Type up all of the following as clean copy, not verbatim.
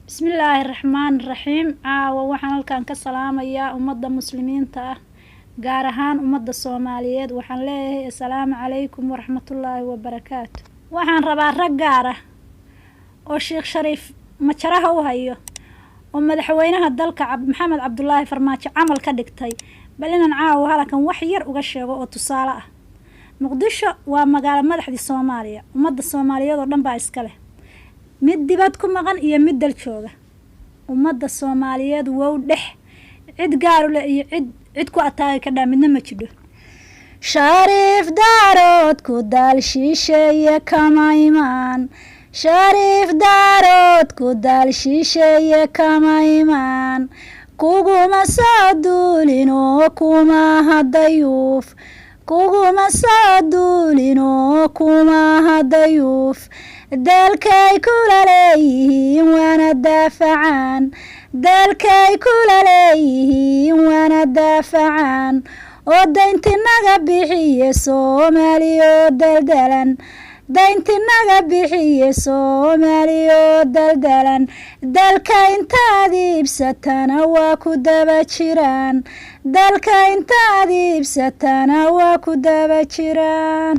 بسم الله الرحمن الرحيم waxaan halkan ka salaamayaa ummadda muslimiinta ah gaar ahaan ummadda Soomaaliyeed waxaan leeyahay assalaamu calaykum waraxmatullaahi wabarakaatu waxaan rabaa rag gaar ah oo Sheekh Shariif majaraha u hayo oo madaxweynaha dalka Maxamed Cabdullaahi Farmaajo camal ka dhigtay bal inaan caawa halkan wax yar uga sheego oo tusaale ah Muqdisho waa magaalo madaxda Soomaaliya ummadda Soomaaliyeed oo dhan baa iska leh mid dibad ku maqan iyo mid dal jooga ummadda Soomaaliyeed wow dhex cid gaar u leh iyo cid ku ataagay ka dhaamidna ma jiro Shariif daarood ku dal shisheeye kama imaan Shariif daarood ku dal shisheeye kama imaan kuguma saadulino kuma hadayuf kuguma saadulino kuma hadayuf dalkay kula leeyihiin waana daafacaan dalkay kula leeyihiin waana daafacaan oo dayntinaga bixiye Soomaaliyo daldalan dayntinaga bixiye Soomaaliyo daldalan dalka intaad iibsatana waa ku daba jiraan dalka intaad iibsatana waa ku daba jiraan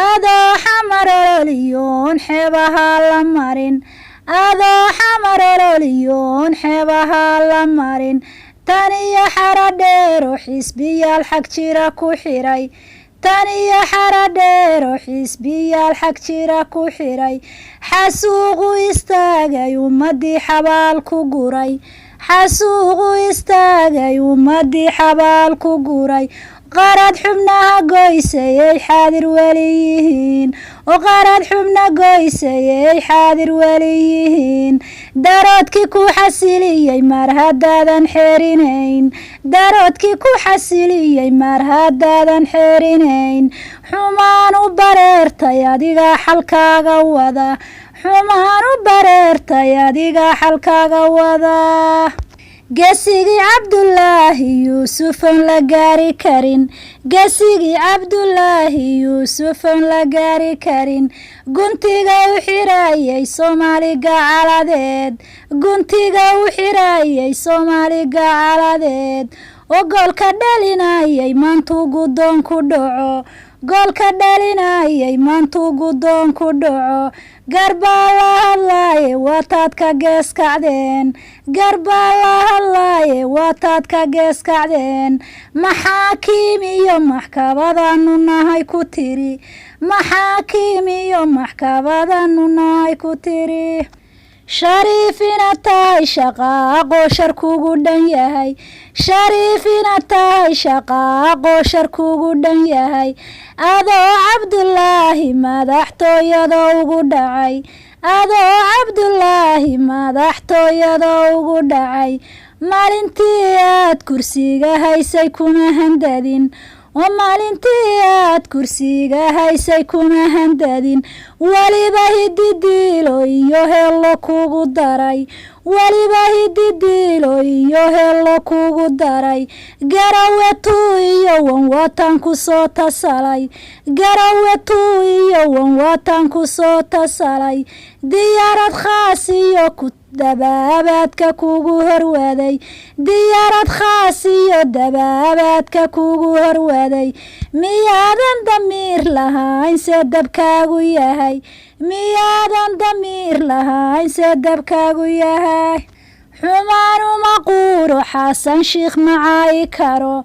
adoo xamarololiyoon xeebaha la marin adoo xamarololiyoon xeebaha la marin tan iyo xaradheero xisbiyaal xag jira ku xiray tan iyo xaradheero xisbiyaal xag jira ku xiray xasuuqu istaagay ummadii xabaal ku guray xasuuqu istaagay ummadii xabaal ku guray qarad xubnaha goysayay xaadir waliyihiin oo qarad xubna goysayay xaadir waliyihiin daroodkii ku xasiliyay mar haddaadan xerinayn daroodkii ku xasiliyay mar haddaadan xerinayn xumaan u bareertay adiga xalkaaga wada xumaan u bareertay adiga xalkaaga wada geesigii Cabdullaahi Yuusuf aan la gaari karin geesigii Cabdullaahi Yuusuf aan la gaari karin guntiga u xiraayay Soomaali gacaladeed guntiga u xiraayay Soomaali gacaladeed oo goolka dhalinayay maantuu guddoon ku dhaco goolka dhalinayay maantuu guddoon ku dhaco garbaa la hadlaaye waataad ka gees kacdeen garbaa la hadlaaye waataad ka gees kacdeen maxaakiim iyo maxkamadaanu nahay ku tiri maxaakiim iyo maxkamadaanu nahay ku tiri Shariifina tahay shaqaaqo shar kugu dhan yahay Shariifina tahay shaqaaqo shar kugu dhan yahay adoo Cabdullaahi madaxtooyada ugu dhacay adoo Cabdullaahi madaxtooyada ugu dhacay maalintii aad kursiga haysay kuma handadin oo maalintii aad kursiga haysay kuma handadin waliba hididiilo iyo helo kugu daray waliba hididiilo iyo helo kugu daray garawetu iyo wanwatan ku soo tasalay garawetu iyo wanwatan ku soo tasalay diyaarad khaas iyo ku dabaabaadka kugu horwaday diyaarad khaas iyo dabaabaadka kugu horwaday miyaadan damiir lahayn see dabkaagu yahay miyaadan damiir lahayn see dabkaagu yahay xumaan uma quuro xasan shiikh macaayi karo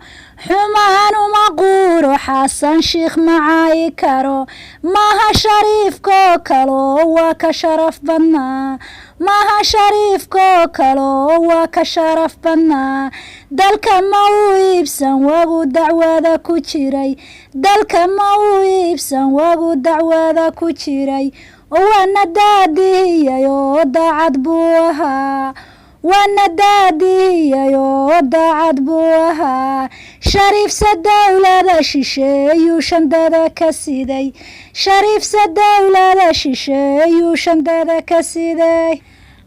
xumaan uma quuro xasan shiikh macaayi karo maha shariifkoo kaloo waa ka sharaf badnaa maha shariifkoo kaloo waa ka sharaf badnaa dalka ma u iibsan wagu dacwada ku jiray dalka ma u iibsan wagu dacwada ku jiray oo waana daadiyay oo daacad buu ahaa waana daadiyay oo daacad buu ahaa shariifsa dawlada shisheeyuu shandada ka siday shariifsa dawlada shisheeyuu shandada ka siday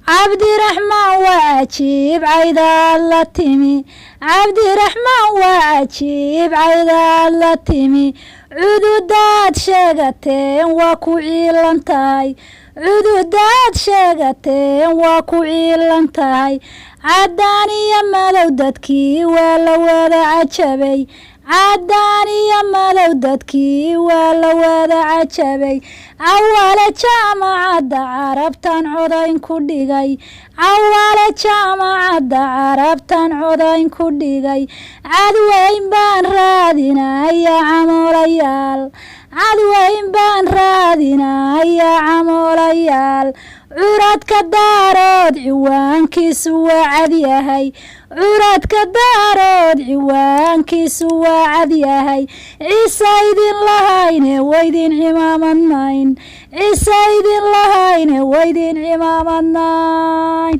عبد الرحمن وعجيب عيدا اللتمي عبد الرحمن وعجيب عيدا اللتمي عدودات شاقتين واكو عيلانتاي عدودات شاقتين واكو عيلانتاي عداني يمالو دادكي ولا ودا عجبي عداني يمالو دادكي ولا ودا عجبي عوال جامعة عربتان عودين كوديغاي عوال جامعة عربتان عودين كوديغاي عدوين بان رادنا يا عموليال عدوين بان رادنا يا عموليال curadka daarood ciwaankiisu waa cadyahay curadka daarood ciwaankiisu waa cadyahay ciise idin lahayne waydin cimaamadnayn ciise idin lahayne waydin cimaamadnayn